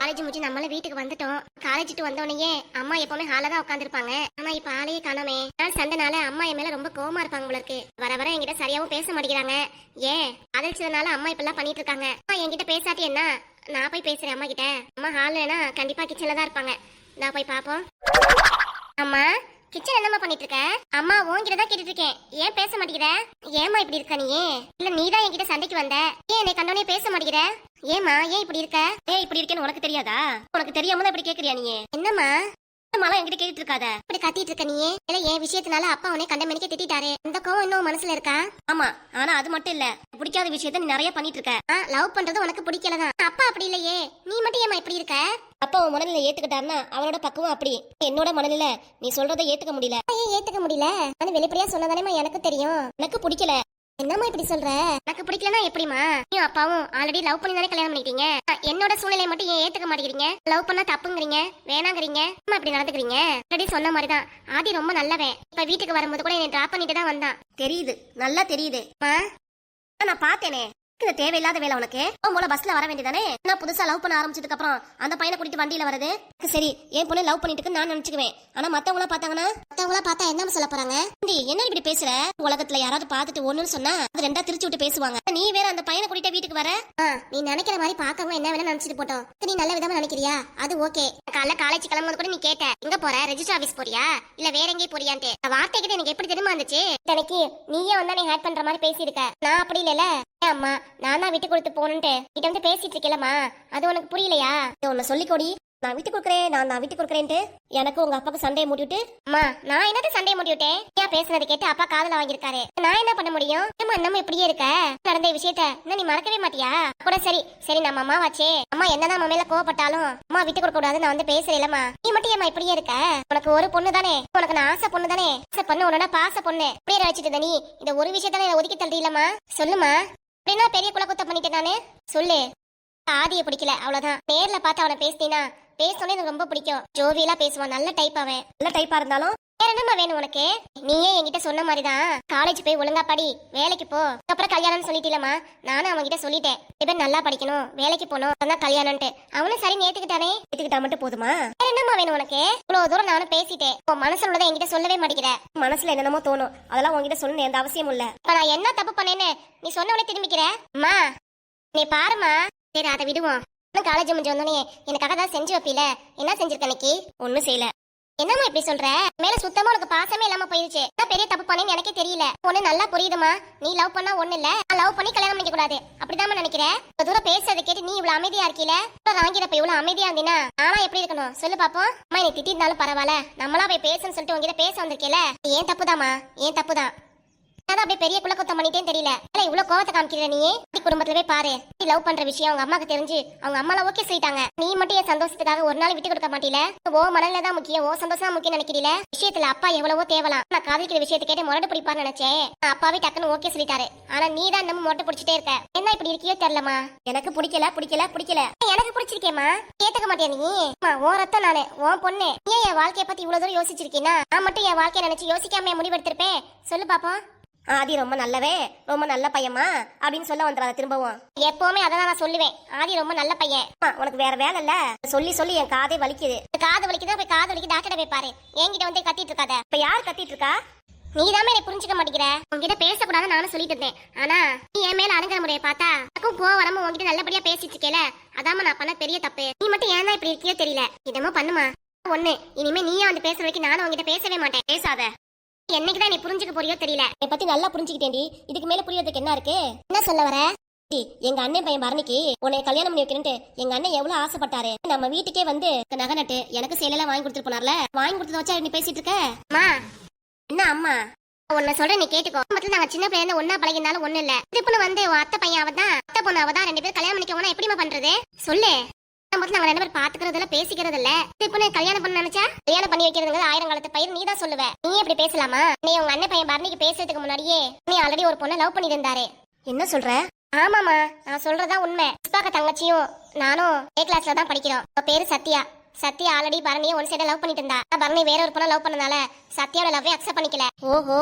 College முடிச்சு நம்மள வீட்டுக்கு வந்துட்டோம். காலேஜ்ட்டு வந்தோடனே அம்மா எப்பவுமே ஹால தான் உட்காந்துருப்பாங்க. ஆனா இப்ப ஆளையே காணோமே. சண்டைனால அம்மா என் மேல ரொம்ப கோவமா இருப்பாங்க போல இருக்கு. வர வர என்கிட்ட சரியாவும் பேச மாட்டேங்கிறாங்க. ஏன் அதழிச்சதுனால அம்மா இப்ப எல்லாம் பண்ணிட்டு இருக்காங்க. அம்மா என்கிட்ட பேசாட்டி என்ன, நான் போய் பேசுறேன் அம்மா கிட்ட. அம்மா ஹால்னா கண்டிப்பா கிச்சன்ல தான் இருப்பாங்க. நான் போய் பாப்போம். அம்மா கிச்சன் என்னம்மா பண்ணிட்டு இருக்க? அம்மா உன்கிட்ட தான் கேட்டுட்டு இருக்கேன், ஏன் பேச மாட்டேங்கிற? ஏமா இப்படி இருக்க நீ? இல்ல நீ தான் என்கிட்ட சண்டைக்கு வந்த, ஏன் என்னை கண்டோனே பேச மாட்டேங்கிற? ஏமா ஏன் இப்படி இருக்க? ஏன் இப்படி இருக்கேன்னு உனக்கு தெரியாதா? உனக்கு தெரியாம தான் இப்படி கேக்குறியா நீ? என்னம்மா மாலாம் என்கிட்ட கேட்டுட்டு இருக்காத, இப்படி கத்திட்டு இருக்க நீ? இல்ல என் விஷயத்தினால அப்பா உன்னை கண்ட மணிக்கு திட்டாரு, அந்த கோவம் இன்னும் மனசுல இருக்கா? ஆமா, ஆனா அது மட்டும் இல்ல, பிடிக்காத விஷயத்த நீ நிறைய பண்ணிட்டு இருக்க. லவ் பண்றது உனக்கு பிடிக்கலதான். அப்பா அப்படி இல்லையே, நீ மட்டும் ஏமா இப்படி இருக்க? அப்பா உன் மனநிலை ஏத்துக்கிட்டாருன்னா அவரோட பக்குவம் அப்படி. என்னோட மனநிலை நீ சொல்றதை ஏத்துக்க முடியல. ஏன் ஏத்துக்க முடியல? அது வெளிப்படையா சொன்னதானேமா எனக்கு தெரியும். எனக்கு பிடிக்கல. என்னம்மா இப்படி சொல்ற? எனக்கு பிடிக்கலனா எப்படிமா? நீ அப்பாவும் ஆல்ரெடி லவ் பண்ணி தானே கல்யாணம் பண்ணிட்டீங்க. என்னோட சூழ்நிலை மட்டும் ஏன் ஏத்துக்க மாட்டேங்கிறீங்க? லவ் பண்ணா தப்புங்கறீங்க, வேணாங்கறீங்க, அம்மா இப்படி நடந்துக்கிறீங்க. ஆல்ரெடி சொன்ன மாதிரி தான் ஆதி ரொம்ப நல்லவன். இப்ப வீட்டுக்கு வரும்போது கூட என்னை டிராப் பண்ணிட்டு தான் வந்தான். தெரியுது, நல்லா தெரியுது. நான் பார்த்தேனே, இந்த தேவையில்லாத வேலை உனக்கு. உன் பஸ்ல வர வேண்டியதானே? நான் புதுசா லவ் பண்ண ஆரம்பிச்சதுக்கு அப்புறம் அந்த பையனை கூட்டிட்டு வண்டியில வரது சரி. என் பொண்ணு லவ் பண்ணிட்டு நான் நினைச்சுக்குவேன். ஆனா மத்தவங்களா பார்த்தாங்கன்னா, மத்தவங்களா பார்த்தா என்ன சொல்ல போறாங்க? என்ன இப்படி பேசுற? உலகத்துல யாராவது பார்த்துட்டு ஒண்ணுன்னு சொன்னா அது ரெண்டா திருச்சி விட்டு பேசுவாங்க. நீ வேற அந்த பையனை கூட்டிட்டு வீட்டுக்கு வர. நீ நினைக்கிற மாதிரி பாக்கவங்க என்ன வேணா நினைச்சிட்டு போட்டோம். நீ நல்ல விதமா நினைக்கிறியா? அது ஓகே. காலைல காலேஜ் கிளம்பும்போது கூட நீ கேட்ட, எங்க போற? ரெஜிஸ்டர் ஆபீஸ் போறியா இல்ல வேற எங்கேயும் போறியான்ட்டு. வார்த்தை கிட்ட எனக்கு எப்படி தெரியுமா இருந்துச்சு? எனக்கு நீயே வந்தா நீ ஹேட் பண்ற மாதிரி பேசியிருக்க. நான் அப்படி இல்லல. அம்மா நான் தான் விட்டு கொடுத்து போனுன்ட்டு கிட்ட வந்து பேசிட்டு இருக்கலமா, அது உனக்கு புரியலையா? உன்னை சொல்லிக்கோடி, நான் விட்டு கொடுக்குறேன், நான் விட்டு கொடுக்குறேன்ட்டு எனக்கு உங்க அப்பாக்கு சண்டையை மூட்டிவிட்டு. அம்மா நான் என்னது சண்டையை மூட்டிவிட்டேன்? ஏன் பேசுனது கேட்டு அப்பா காதல வாங்கியிருக்காரு, நான் என்ன பண்ண முடியும்? நம்ம இப்படியே இருக்க நடந்த விஷயத்த இன்னும் நீ மறக்கவே மாட்டியா? கூட சரி சரி, நம்ம அம்மா வாச்சே, அம்மா என்னதான் அம்மா மேல கோவப்பட்டாலும் அம்மா விட்டு கொடுக்க கூடாது, நான் வந்து பேசுறேன்லமா. நீ மட்டும் ஏமா இப்படியே இருக்க? உனக்கு ஒரு பொண்ணு தானே, உனக்கு நான் ஆசை பொண்ணு தானே, ஆசை பொண்ணு உன்னோட பாச பொண்ணு இப்படியே வச்சுட்டு நீ இந்த ஒரு விஷயத்தானே ஒதுக்கி தள்ளிடலாமா? சொல்லுமா. அப்படின்னா பெரிய குலக்குத்த பண்ணிட்டேன் நானு. சொல்லு. ஆதியை பிடிக்கல அவ்வளவுதான். நேர்ல பார்த்து அவனை பேசினா பேசணும்னு எனக்கு ரொம்ப பிடிக்கும். ஜோவியலா பேசுவான், நல்ல டைப். அவன் நல்ல டைப்பா இருந்தாலும் வேற என்னமா வேணும் உனக்கு? நீயே என்கிட்ட சொன்ன மாதிரிதான் காலேஜ் போய் ஒழுங்கா படி, வேலைக்கு போ, அப்புறம் கல்யாணம்னு சொல்லிட்டீலமா. நானும் அவன் கிட்ட சொல்லிட்டேன், இப்ப நல்லா படிக்கணும், வேலைக்கு போகணும், அதான் கல்யாணம்ட்டு. அவனும் சரி ஏத்துக்கிட்டானே. ஏத்துக்கிட்டா மட்டும் போதுமா? வேற என்னமா வேணும் உனக்கு? இவ்வளவு தூரம் நானும் பேசிட்டேன், உன் மனசுல உள்ளதை என்கிட்ட சொல்லவே மாட்டேங்கிற. மனசுல என்னென்னமோ தோணும், அதெல்லாம் உன்கிட்ட சொல்லணும் எந்த அவசியம் இல்ல. இப்ப நான் என்ன தப்பு பண்ணேன்னு நீ சொன்னவனே திரும்பிக்கிற? அம்மா நீ பாருமா. சரி அதை விடுவோம். காலேஜ் முடிஞ்சு வந்தோடனே எனக்காக தான் செஞ்சு வைப்பீல, என்ன செஞ்சிருக்க அன்னைக்கு? ஒண்ணும் செய்யல. என்னம்மா இப்படி சொல்ற? மேல சுத்தமா உனக்கு பாசமே இல்லாம போயிருச்சு. பெரிய தப்பு பண்ணேன்னு எனக்கே தெரியல. ஒண்ணு நல்லா புரியுதுமா, நீ லவ் பண்ணா ஒண்ணு இல்ல, லவ் பண்ணி கல்யாணம் பண்ணிக்க கூடாது அப்படிதான் நினைக்கிற. இவ்வளவு தூரம் பேசுறதை கேட்டு நீ இவ்வளவு அமைதியா இருக்கீல, வாங்கிறப்ப இவ்வளவு அமைதியா இருந்தீனா ஆனா எப்படி இருக்கணும் சொல்லு பாப்போம். அம்மா நீ திட்டிருந்தாலும் பரவாயில்ல, நம்மளா போய் பேசுன்னு சொல்லிட்டு உங்ககிட்ட பேச வந்திருக்கேல, ஏன் தப்புதாமா, ஏன் தப்புதான். அப்படியே பெரிய குள்ள குத்தம் பண்ணிட்டேன்னு தெரியல. இவ்வளவு கோவத்தை காமிக்கிற நீ குடும்பத்துல போய் பாரு. நீ லவ் பண்ற விஷயம் அவங்க அம்மாக்கு தெரிஞ்சு அவங்க அம்மால ஓகே சொல்லிட்டாங்க. நீ மட்டும் என் சந்தோஷத்துக்காக ஒரு நாள் விட்டு கொடுக்க மாட்டீல. ஓ மனநிலை தான் முக்கியம், ஓ சந்தோஷம் தான் முக்கியம் நினைக்கிறீல. விஷயத்துல அப்பா எவ்வளவோ தேவலாம். நான் காதலிக்கிற விஷயத்தை கேட்டு முரட்டு பிடிப்பான்னு நினைச்சேன். அப்பாவே டக்குன்னு ஓகே சொல்லிட்டாரு. ஆனா நீ தான் நம்ம முரட்டு பிடிச்சிட்டே இருக்க. என்ன இப்படி இருக்கியோ தெரியலமா. எனக்கு பிடிக்கல பிடிக்கல பிடிக்கல. எனக்கு பிடிச்சிருக்கேமா, கேட்டுக்க மாட்டியா நீ? ஓ ரத்தம் நானு, ஓ பொண்ணு. ஏன் என் வாழ்க்கைய பத்தி இவ்வளவு தூரம் யோசிச்சிருக்கீனா? நான் மட்டும் என் வாழ்க்கைய நினைச்சு யோசிக்காம முடிவெடுத்திருப்பேன். சொல்லு பாப்போம். ஆதி ரொம்ப நல்லவே, ரொம்ப நல்ல பையமா அப்படின்னு சொல்ல வந்துடாத திரும்பவும். எப்பவுமே அதான் நான் சொல்லுவேன், ஆதி ரொம்ப நல்ல பையன். உனக்கு வேற வேலை இல்ல, சொல்லி சொல்லி என் காதே வலிக்குது. காது வலிக்குதா போய் காது வலிக்கு டாக்டர் போய் பாரு. என்கிட்ட வந்து கத்திட்டு இருக்காத. இப்ப யார் கத்திட்டு இருக்கா? நீதாமே என்னை புரிஞ்சுக்க மாட்டேங்கிற. உங்ககிட்ட பேசக்கூடாது நானும் சொல்லிட்டு இருந்தேன். ஆனா நீ என் மேல அணுகிற முறையை பார்த்தா எனக்கும் கோவம் வராம உங்ககிட்ட நல்லபடியா பேசிட்டு இருக்கேல, அதாம நான் பண்ண பெரிய தப்பு. நீ மட்டும் ஏன் தான் இப்படி இருக்கியோ தெரியல. இதமா பண்ணுமா ஒண்ணு, இனிமே நீயே வந்து பேசுற வரைக்கும் நானும் உங்ககிட்ட பேசவே மாட்டேன். பேசாத. என்னைக்குதான் நீ புரிஞ்சுக்க போறியோ தெரியல. என்னை பத்தி நல்லா புரிஞ்சுக்கிட்டேன்டி, இதுக்கு மேல புரியறதுக்கு என்ன இருக்கு? என்ன சொல்ல வர? எங்க அண்ணன் பையன் பரணிக்கு உன்னை கல்யாணம் பண்ணி வைக்கணும்ட்டு எங்க அண்ணன் எவ்வளவு ஆசைப்பட்டாரு. நம்ம வீட்டுக்கே வந்து நகை நட்டு எனக்கு சேலையெல்லாம் வாங்கி கொடுத்துட்டு போனார்ல, வாங்கி கொடுத்தத வச்சா நீ பேசிட்டு இருக்க. அம்மா என்ன அம்மா உன்னை சொல்ற நீ கேட்டுக்கோ. மட்டும் நாங்க சின்ன பிள்ளைங்க ஒன்னா பழகினாலும் ஒண்ணு இல்ல. திருப்பி வந்து அத்தை பையன் அவதான், அத்தை பொண்ணு அவதான், ரெண்டு பேரும் கல்யாணம் பண்ணிக்கோங்கன்னா எப்படிமா பண்றது சொல்லு. நாங்க ரெண்டு பேரும் பாத்துக்கிறது இல்ல, பேசிக்கிறது இல்ல. இப்ப கல்யாணம் பண்ண நினைச்சா கல்யாணம் பண்ணி வைக்கிறது ஆயிரம் காலத்து பயிர். நீ தான் சொல்லுவ, நீ எப்படி பேசலாமா? நீ உங்க அண்ணன் பையன் பரணிக்கு பேசுறதுக்கு முன்னாடியே நீ ஆல்ரெடி ஒரு பொண்ணை லவ் பண்ணி இருந்தாரு. என்ன சொல்ற? ஆமாமா, நான் சொல்றதா உண்மை. புஷ்பாக்க தங்கச்சியும் நானும் ஏ கிளாஸ்ல தான் படிக்கிறோம். அவ பேரு சத்யா. சத்யா ஆல்ரெடி பரணியை ஒன் சைடா லவ் பண்ணிட்டு இருந்தா. பரணி வேற ஒரு பொண்ணை லவ் பண்ணனால சத்யாவோட லவ்வே அக்செப்ட் பண்ணிக்கல. ஓஹோ,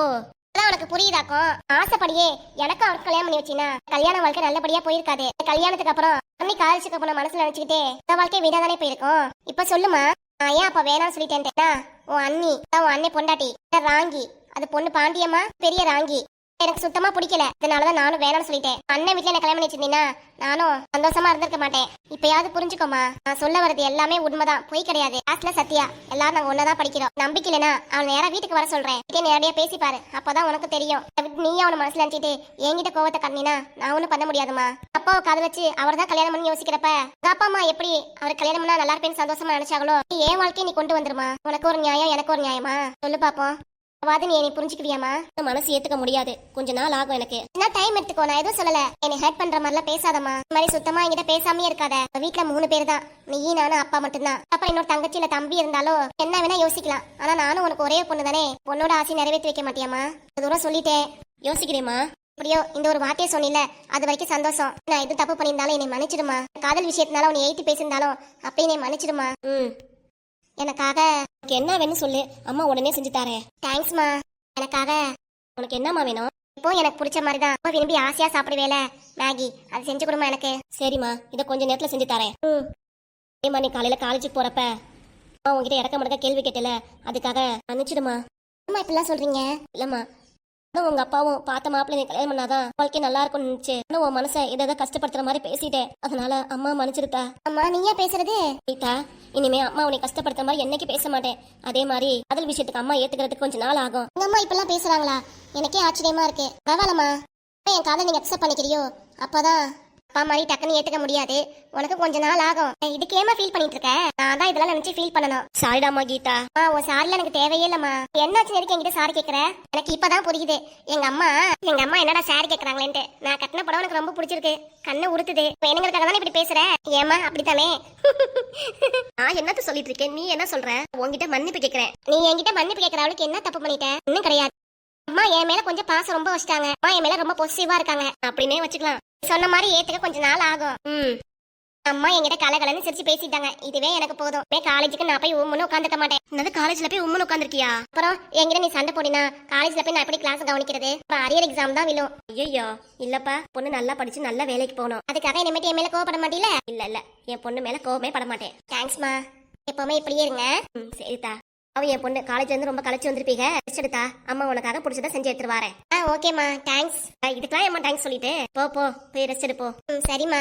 அதான் உனக்கு புரியுதாக்கும். ஆசைப்படியே எனக்கும் அவருக்கு கல்யாணம் பண்ணி வச்சினா கல்யாண வாழ்க்கை நல்லபடியா போயிருக்காது. கல்யாணத்துக்கு அப்புறம் அண்ணி காலேஜுக்கு அப்புறம் மனசுல நினைச்சுக்கிட்டே இந்த வாழ்க்கை வீடாதானே போயிருக்கும். இப்ப சொல்லுமா, நான் ஏன் அப்ப வேணாம்னு சொல்லிட்டேன்டா? உன் அண்ணி உன் அண்ணே பொண்டாட்டி ராங்கி, அது பொண்ணு பாண்டியம்மா பெரிய ராங்கி. எனக்கு சுத்தமா பிடிக்கல. இதனாலதான் நானும் வேணாம்னு சொல்லிட்டேன். அண்ணன் வீட்டுல என்ன கல்யாணம் பண்ணி வச்சிருந்தீங்கன்னா நானும் சந்தோஷமா இருந்திருக்க மாட்டேன். இப்பயாவது புரிஞ்சுக்கோமா, நான் சொல்ல வரது எல்லாமே உண்மைதான், பொய் கிடையாது. கிளாஸ்ல சத்யா எல்லாரும் நாங்க ஒன்னதான் படிக்கிறோம். நம்பிக்கை இல்லைன்னா அவன் நேரா வீட்டுக்கு வர சொல்றேன். நேரடியா பேசிப்பாரு, அப்பதான் உனக்கு தெரியும். நீ அவனை மனசுல நினைச்சிட்டு என்கிட்ட கோவத்தை கட்டினா நான் ஒண்ணும் பண்ண முடியாதுமா. அப்பாவை காது வச்சு அவர் தான் கல்யாணம் பண்ணி யோசிக்கிறப்ப அப்பா அம்மா எப்படி அவர் கல்யாணம் பண்ணா நல்லா இருப்பேன்னு சந்தோஷமா நினைச்சாங்களோ என் வாழ்க்கையை நீ கொண்டு வந்துருமா. உனக்கு ஒரு நியாயம் எனக்கு ஒரு நியாயமா சொல்லு பாப்போம். நீ என்னை புரிஞ்சுக்குவியாமா? மனசு ஏத்துக்க முடியாது, கொஞ்ச நாள் ஆகும். எனக்கு என்ன டைம் எடுத்துக்கோ, நான் எதுவும் சொல்லல. என்னை ஹர்ட் பண்ற மாதிரிலாம் பேசாதம்மா. இந்த மாதிரி சுத்தமா என்கிட்ட பேசாமே இருக்காத. வீட்டுல 3 பேர் தான், நீ நானும் அப்பா மட்டும்தான். அப்புறம் இன்னொரு தங்கச்சி இல்ல தம்பி இருந்தாலும் என்ன வேணா யோசிக்கலாம். ஆனா நானும் உனக்கு ஒரே பொண்ணு தானே, பொண்ணோட ஆசை நிறைவேற்றி வைக்க மாட்டியாமா? தூரம் சொல்லிட்டேன், யோசிக்கிறேமா. எப்படியோ இந்த ஒரு வார்த்தையை சொன்னில, அது வரைக்கும் சந்தோஷம். நான் எது தப்பு பண்ணியிருந்தாலும் என்னை மன்னிச்சிடுமா. காதல் விஷயத்தினால உன்னை ஏற்றி பேசியிருந்தாலும் அப்படி என்னை மன்னிச்சிடுமா. எனக்காக உனக்கு என்ன வேணும் சொல்லு, அம்மா உடனே செஞ்சு தரேன். தேங்க்ஸ்மா. எனக்காக உனக்கு என்னம்மா வேணும்? இப்போ எனக்கு பிடிச்ச மாதிரி தான் விரும்பி ஆசையா சாப்பிடுவேல மேகி, அது செஞ்சு கொடுமா எனக்கு. சரிம்மா, இதை கொஞ்ச நேரத்துல செஞ்சு தரேன். ஏமா, நீ காலையில காலேஜுக்கு போறப்ப உங்ககிட்ட இறக்க முடக்க கேள்வி கேட்டல, அதுக்காக மன்னிச்சிடுமா. அம்மா இப்படிலாம் சொல்றீங்க? இல்லம்மா, உங்க அப்பாவும் பார்த்த மாப்பிள்ளை கல்யாணம் பண்ணாதான் வாழ்க்கை நல்லா இருக்கும்னு நினைச்சு உன் மனசை எதாவது கஷ்டப்படுத்துற மாதிரி பேசிட்டேன். அதனால அம்மா மன்னிச்சிருத்தா. அம்மா நீயா பேசுறது? இனிமே அம்மா உன்னை கஷ்டப்படுத்துற மாதிரி என்னைக்கு பேச மாட்டேன். அதே மாதிரி அதல் விஷயத்துக்கு அம்மா ஏத்துக்கிறதுக்கு கொஞ்சம் நாள் ஆகும். உங்க அம்மா இப்பெல்லாம் பேசுறாங்களா? எனக்கே ஆச்சரியமா இருக்கு. பரவாயில்லம்மா, என் காதை நீங்க அக்செப்ட் பண்ணிக்கிறியோ அப்பதான் அப்பா மாதிரி டக்குன்னு ஏத்துக்க முடியாது. உனக்கு கொஞ்ச நாள் ஆகும். இதுக்கேமா ஃபீல் பண்ணிட்டு இருக்க? நான் தான் இதெல்லாம் நினைச்சு ஃபீல் பண்ணணும். சாரிடாமா கீதா. உன் சாரில எனக்கு தேவையே இல்லம்மா. என்னாச்சு எதுக்கு என்கிட்ட சாரி கேக்குற? எனக்கு இப்பதான் புரியுது. எங்க அம்மா என்னடா சாரி கேக்குறாங்களேன்ட்டு. நான் கட்டின படம் எனக்கு ரொம்ப பிடிச்சிருக்கு, கண்ணு உறுத்துது. வேணுங்கிறதுக்காக தானே இப்படி பேசுற? ஏமா அப்படித்தானே? நான் என்னத்த சொல்லிட்டு இருக்கேன், நீ என்ன சொல்ற? உன்கிட்ட மன்னிப்பு கேக்குறேன். நீ என்கிட்ட மன்னிப்பு கேக்குற அவளுக்கு என்ன தப்பு பண்ணிட்ட? இன்னும் கிடையாது. அம்மா என் மேல கொஞ்சம் பாசம் ரொம்ப வச்சிட்டாங்க. அம்மா என் மேல ரொம்ப பொசிட்டிவா இருக்காங்க, அப்படின்னே வச்சுக்கலாம். சொன்ன மாதிரி ஏத்துக்க கொஞ்ச நாள் ஆகும். அம்மா என்கிட்ட கலகலன்னு சிரிச்சு பேசிட்டாங்க, இதுவே எனக்கு போதும். காலேஜுக்கு நான் போய் உம்முன்னு உட்காந்துக்க மாட்டேன். என்னது காலேஜ்ல போய் உம்முன்னு உட்காந்துருக்கியா? அப்புறம் என்கிட்ட நீ சண்டை போடினா காலேஜ்ல போய் நான் எப்படி கிளாஸ் கவனிக்கிறது? அரியர் எக்ஸாம் தான் விழும். ஐயோ இல்லப்பா, பொண்ணு நல்லா படிச்சு நல்ல வேலைக்கு போகணும். அதுக்காக இனிமேட்டு என் மேல கோவப்பட மாட்டீல? இல்ல என் பொண்ணு மேல கோவமே பட மாட்டேன். தேங்க்ஸ்மா, எப்பவுமே இப்படியே இருங்க. சரிதா. அவ என் பொண்ணு காலேஜ்ல இருந்து ரொம்ப களைச்சு வந்திருப்பீங்க. எடுத்தா அம்மா உனக்காக பிடிச்சதா செஞ்சு எடுத்துட்டு வரேன். ஓகேமா, தேங்க்ஸ். இதுக்கெல்லாம் ஏமா தேங்க்ஸ் சொல்லிட்டு போ போய் ரெஸ்ட் எடுப்போ. சரிம்மா.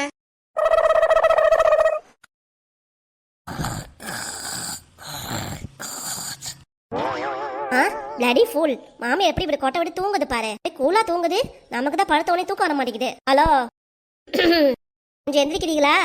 பிளடி ஃபூல், மாமி எப்படி இப்படி கொட்டை விட்டு தூங்குது பாரு. கூலா தூங்குது, நமக்கு தான் பழத்தவனே தூக்கம் வர மாட்டேங்குது. ஹலோ, கொஞ்சம் எந்திரிக்கிறீங்களா?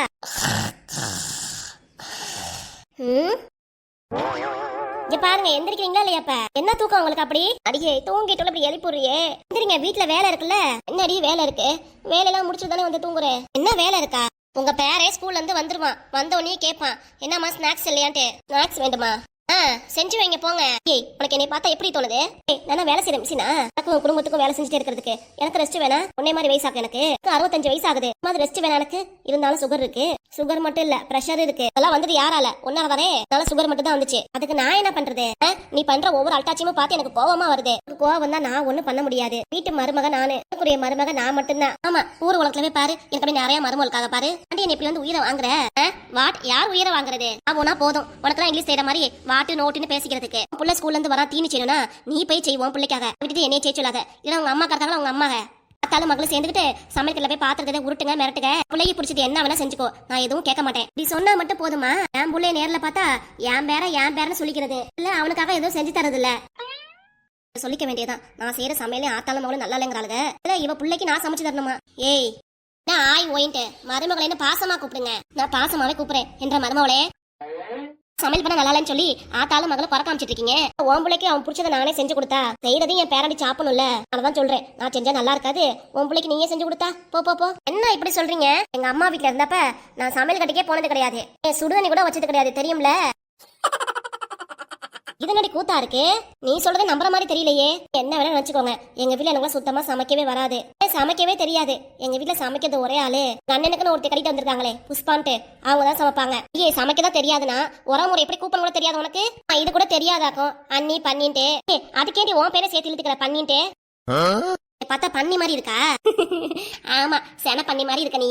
இங்க பாருங்க, எந்திரிக்கிறீங்களா இல்லையாப்ப? என்ன தூக்கம் உங்களுக்கு அப்படி? அடியே தூங்கிட்டு அப்படி எழுப்புறியே, எந்திரிங்க. வீட்டுல வேலை இருக்குல்ல. என்னடி வேலை இருக்கு? வேலையெல்லாம் முடிச்சு தானே வந்து தூங்குறேன். என்ன வேலை இருக்கா? உங்க பேரே ஸ்கூல்ல இருந்து வந்துருவான். வந்த உடனே கேட்பான், என்னம்மா ஸ்நாக்ஸ் இல்லையான்ட்டு. ஸ்நாக்ஸ் வேண்டுமா? செஞ்சு வைங்க போங்க. ஏய், உனக்கு என்னை பார்த்தா எப்படி தோணுது? நான் வேலை செய்யற மிஷினா? உன் குடும்பத்துக்கும் வேலை செஞ்சுட்டே இருக்கிறதுக்கு எனக்கு ரெஸ்ட் வேணா? உன்னே மாதிரி வயசாக எனக்கு 65 வயசு ஆகுது. மாதிரி ரெஸ்ட் வேணா எனக்கு? இருந்தாலும் சுகர் இருக்கு. சுகர் மட்டும் இல்ல, பிரஷர் இருக்கு. அதெல்லாம் வந்துட்டு யாரால? ஒன்னால வரே. அதனால சுகர் மட்டும் தான் வந்துச்சு. அதுக்கு நான் என்ன பண்றது? நீ பண்ற ஒவ்வொரு அல்டாச்சியமும் பார்த்து எனக்கு கோவமா வருது. கோவம் தான் நான் ஒண்ணும் பண்ண முடியாது. வீட்டு மருமக நானு, மருமக நான் மட்டும்தான். ஆமா, ஊர் உலகத்துலவே பாரு, எனக்கு அப்படி நிறைய மருமகளுக்காக பாரு. அண்டி நீ இப்படி வந்து உயிரை வாங்குற? வாட் யார் உயிரை வாங்குறது? போனா போதும். உனக்கு இங்கிலீஷ் செய்யற மாதிரி வாட்டு நோட்டுன்னு பேசிக்கிறதுக்கு. புள்ள ஸ்கூல்ல இருந்து வரா, தீனி செய்யணும்னா நீ போய் செய்வோம் பிள்ளைக்காக. விட்டுட்டு என்னைய செய்ய சொல்லாத. இல்ல உங்க அம்மா கறந்தாங்களா உங்க அம்மாக அத்தாலும் மகளும் சேர்ந்துக்கிட்டு சமையல்ல போய் பாத்திரத்தை உருட்டுங்க மிரட்டுங்க. பிள்ளைக்கு பிடிச்சது என்ன வேணா செஞ்சுக்கோ, நான் எதுவும் கேட்க மாட்டேன். நீ சொன்னா மட்டும் போதுமா? என் பிள்ளைய நேர்ல பார்த்தா என் பேரன்னு சொல்லிக்கிறது இல்ல, அவனுக்காக எதுவும் செஞ்சு தரது இல்ல. சொல்லிக்க வேண்டியதான். நான் செய்யற சமையலே ஆத்தாலும் மகளும் நல்லா இல்லைங்கிறாளுங்க. இல்ல இவ பிள்ளைக்கு நான் சமைச்சு தரணுமா? ஏய், நான் ஆய் ஓயின்ட்டு மருமகளை பாசமா கூப்பிடுங்க. நான் பாசமாவே கூப்பிடுறேன் என்ற மருமகளே. சமையல் பண்ண நல்லா இல்லைன்னு சொல்லி ஆத்தாலும் மகளை குறை காமிச்சிட்டு இருக்கீங்க. உன் பிள்ளைக்கு அவன் பிடிச்சதை நானே செஞ்சு கொடுத்தா செய்யறதையும் என் பேரண்டி சாப்பிடணும்ல. அதான் சொல்றேன், நான் செஞ்சா நல்லா இருக்காது, உன் பிள்ளைக்கு நீயே செஞ்சு கொடுத்தா போ. என்ன இப்படி சொல்றீங்க? எங்க அம்மா வீட்டுல இருந்தப்ப நான் சமையல் கட்டிக்கே போனது கிடையாது. என் சுடுதண்ணி கூட வச்சது கிடையாது, தெரியும்ல. இதனடி கூத்தா இருக்கு. நீ சொல்றதை நம்புற மாதிரி தெரியலையே. என்ன வேணா நினைச்சுக்கோங்க, எங்க வீட்டுல எனக்கு சுத்தமா சமைக்கவே வராது, சமைக்கவே தெரியாது. எங்க வீட்டுல சமைக்கிறது ஒரே ஆளு அண்ணனுக்குன்னு ஒருத்தர் கட்டிட்டு வந்திருக்காங்களே புஷ்பான்ட்டு, அவங்கதான் சமைப்பாங்க. ஏ சமைக்கதான் தெரியாதுன்னா உரமுறை எப்படி கூப்பன் கூட தெரியாது உனக்கு? இது கூட தெரியாதாக்கும். அண்ணி பண்ணிட்டு அதுக்கேண்டி உன் பேரை சேர்த்து இழுத்துக்கிற பண்ணிட்டு. பார்த்தா பண்ணி மாதிரி இருக்கா? ஆமா, சென பண்ணி மாதிரி இருக்க நீ.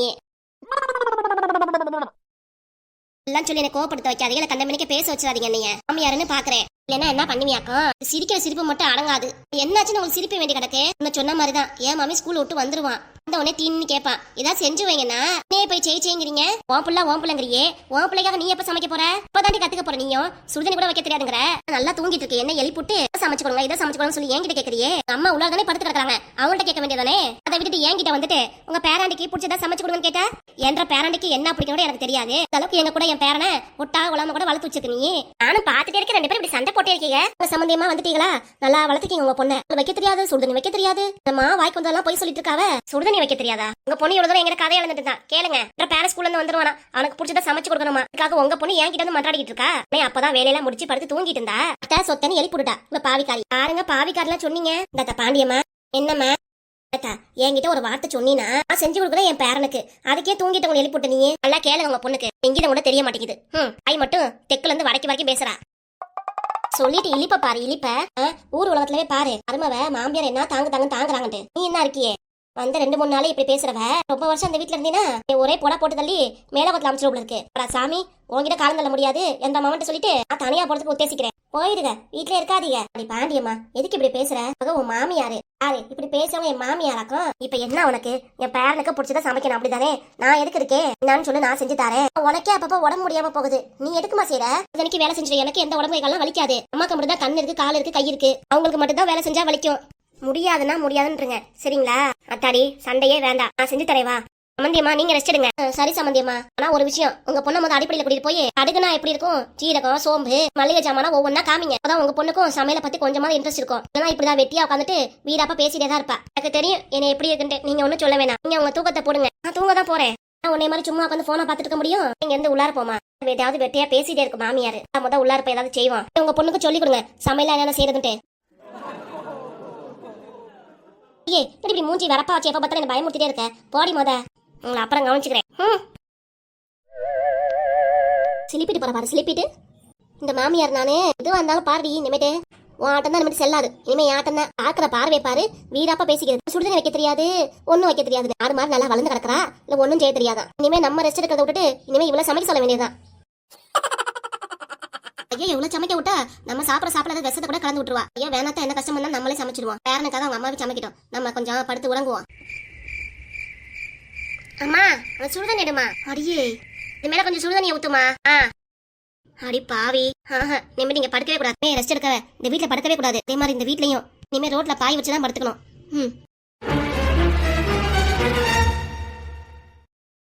எல்லாம் சொல்லி என்ன கோவப்படுத்த வைக்காதீங்க, கண்ட மணிக்கு பேச வச்சிடாதீங்க. நீங்க மாமியாருன்னு பாக்குறேன், இல்லன்னா என்ன பண்ணுவியாக்கும்? சிரிக்கிற சிரிப்பு மட்டும் அடங்காது. என்னாச்சுன்னு உங்களுக்கு சிரிப்பு வேண்டி கிடக்கு? இன்னும் சொன்ன மாதிரிதான் என் மாமி ஸ்கூல் விட்டு வந்துருவான். இந்த உடனே டீன்னு கேட்பான், ஏதாவது செஞ்சு வைங்கன்னா நீ போய் செய்யுங்கிறீங்க. ஓன் பிள்ளைங்கிறியே, உன் பிள்ளைக்காக நீ எப்ப சமைக்க போற? இப்பதாண்டி கத்துக்க போற. நீயும் சுடுதண்ணி கூட வைக்க தெரியாதுங்கிற. நல்லா தூங்கிட்டு இருக்கு, என்ன எழுப்பிட்டு சமைச்சு கொடுங்க, இதை சமைச்சு கொடுங்க சொல்லி என்கிட்ட கேக்குறியே. அம்மா உள்ள தானே படுத்து கிடக்குறாங்க, அவங்கள்ட்ட கேட்க வேண்டியதானே? அதை விட்டுட்டு என்கிட்ட வந்துட்டு உங்க பேராண்டிக்கு பிடிச்சதா சமைச்சு கொடுங்கன்னு கேட்டா, என்ற பேராண்டிக்கு என்ன பிடிக்கும் எனக்கு தெரியாது. அளவுக்கு எங்க கூட என் பேரனை ஒட்டா உலாம கூட வளர்த்து வச்சிருக்கு. நீ நானும் பாத்துட்டே இருக்க, ரெண்டு பேரும் இப்படி சண்டை போட்டே இருக்கீங்க. உங்க சம்பந்தியமா வந்துட்டீங்களா? நல்லா வளர்த்துக்கீங்க உங்க பொண்ணை. வைக்க தெரியாது, சுடுதண்ணி வைக்க தெரியாது. நம்ம வாய்க்கு வந்தெல்லாம் போய் சொல்லிட்டு இருக்காவ. சுடுதண்ணி வைக்க தெரியாதா? உங்க பொண்ணு எவ்வளவு எங்க கதையை எழுந்துட்டு தான் கேளுங்க. பேரன் ஸ்கூல்ல இருந்து வந்துருவானா, அவனுக்கு பிடிச்சத சமைச்சு கொடுக்கணுமா. அதுக்காக உங்க பொண்ணு என்கிட்ட வந்து மன்றாடிட்டு இருக்கா. அப்பதான் வேலையெல்லாம் முடிச்சு படுத்து தூங்கிட்டு இருந்தா. அத்தா சொத்தன்னு எழுப்பிடுடா உங்க பாவிக்காரி. பாருங்க, பாவிக்காரிலாம் சொன்னீங்க. இந்த பாண்டியம்மா என்னம்மா என்கிட்ட ஒரு வார்த்தை சொன்னீனா நான் செஞ்சு கொடுக்குறேன் என் பேரனுக்கு. அதுக்கே தூங்கிட்டு உங்களை எழுப்பிட்டு நீ நல்லா கேளுங்க. உங்க பொண்ணுக்கு எங்கிட்ட கூட தெரிய மாட்டேங்குது. ஐ மட்டும் தெக்குல இருந்து வடக்கு வரைக்கும் பேசுறா. சொல்லிட்டு இழிப்ப பாரு, இழிப்ப ஊர் உலகத்துலவே பாரு. அருமவ மாமியார் என்ன தாங்குறாங்கன்ட்டு நீ என்ன இருக்கியே வந்து 2-3 நாளே இப்படி பேசுறவ. ரொம்ப வருஷம் அந்த வீட்டுல இருந்தீனா ஒரே போடா போட்டு தள்ளி மேல பத்துல அமைச்சிருவோம் இருக்கு. சாமி உங்ககிட்ட காலம் தள்ள முடியாது எந்த மாமன்ட்டு சொல்லிட்டு நான் தனியா போறதுக்கு உத்தேசிக்கிறேன். போயிடுங்க, வீட்டுல இருக்காதீங்க. அப்படி பாண்டியம்மா எதுக்கு இப்படி பேசுற? உன் மாமியாரு யாரு இப்படி பேசவங்க? என் மாமியாராக்கும். இப்ப என்ன உனக்கு? என் பேரனுக்கு பிடிச்சத சமைக்கணும் அப்படிதானே? நான் எதுக்கு இருக்கேன்? என்னன்னு சொல்லி நான் செஞ்சு தரேன். உனக்கே அப்பப்ப உடம்பு முடியாம போகுது, நீ எதுக்குமா செய்யற? எனக்கு வேலை செஞ்சு எனக்கு எந்த உடம்பு கைகள்லாம் வலிக்காது. அம்மாக்கு மட்டும் தான் கண்ணு இருக்கு, கால் இருக்கு, கை இருக்கு. அவங்களுக்கு மட்டும் தான் வேலை செஞ்சா வலிக்கும். முடியாதுன்னா முடியாதுன்றீங்க சரிங்களா? அத்தாடி சண்டையே வேண்டாம், நான் செஞ்சு தரேவா. சமந்தியம்மா நீங்க ரெஸ்ட் எடுங்க. சரி சமந்தியம்மா, ஆனா ஒரு விஷயம், உங்க பொண்ணை முதல் அடிப்படையில கூட்டிட்டு போய் அடுக்குனா எப்படி இருக்கும், சீரகம் சோம்பு மளிகை ஜாமானா ஒவ்வொன்னா காமிங்க. அதான் உங்க பொண்ணுக்கும் சமையலை பத்தி கொஞ்சமாவது இன்ட்ரெஸ்ட் இருக்கும். ஏன்னா இப்படிதான் வெட்டியா உட்காந்துட்டு வீடாப்பா பேசிட்டே தான் இருப்பா. எனக்கு தெரியும் என்ன எப்படி இருக்குன்ட்டு. நீங்க ஒன்னும் சொல்ல வேணாம், நீங்க உங்க தூக்கத்தை போடுங்க. நான் தூங்க தான் போறேன். உன்னை மாதிரி சும்மா உட்காந்து போனா பாத்துட்டு இருக்க முடியும்? நீங்க இருந்து உள்ளார போமா, ஏதாவது வெட்டியா பேசிட்டே இருக்கு மாமியாரு. முதல் உள்ளார போய் ஏதாவது செய்வான். உங்க பொண்ணுக்கு சொல்லி கொடுங்க சமையல என்னென்ன செய்யறதுன்ட்டு. ஏ இப்படி மூஞ்சி வரப்பா வச்சு எப்ப பார்த்தா என்ன பயமுறுத்திட்டே இருக்க. போடி மொத, உங்களை அப்புறம் கவனிச்சுக்கிறேன். சிலிப்பிட்டு போற பாரு, சிலிப்பிட்டு. இந்த மாமியார் நானே எதுவாக இருந்தாலும் பாருடி, இனிமேட்டு உன் ஆட்டம் தான் நிமிட்டு செல்லாது. இனிமே ஆட்டம் தான். ஆக்கிற பார்வை பாரு, வீடாப்பா பேசிக்கிறது. சுடுதண்ணி வைக்க தெரியாது, ஒன்னும் வைக்க தெரியாது. ஆறு மாதிரி நல்லா வளர்ந்து கிடக்குறா, இல்ல ஒன்னும் செய்ய தெரியாதான். இனிமே நம்ம ரெஸ்ட் எடுக்கிறத விட்டுட்டு இனிமே இவ்வளவு சமைக்க சொல்ல வேண்டியதுதான். ஐயோ எவ்வளவு சமைக்க விட்டா நம்ம சாப்பிட விஷத்தை கூட கலந்து விட்டுருவா. ஐயோ வேணாத்தான், என்ன கஷ்டம் பண்ணா நம்மளே சமைச்சிடுவோம். பேரனுக்காக அவங்க அம்மாவே சமைக்கிட்டோம், நம்ம கொஞ்சம் படுத்து உறங்குவோம். அம்மா சுடுதண்ணி எடுமா. அடியே இது மேல கொஞ்சம் சுடுதண்ணி ஊத்துமா. அடி பாவி. இனிமே நீங்க படுக்கவே கூடாது, ரெஸ்ட் எடுக்க இந்த வீட்டுல படுக்கவே கூடாது. அதே மாதிரி இந்த வீட்லயும் இனிமே ரோட்ல பாய் வச்சுதான் படுத்துக்கணும்.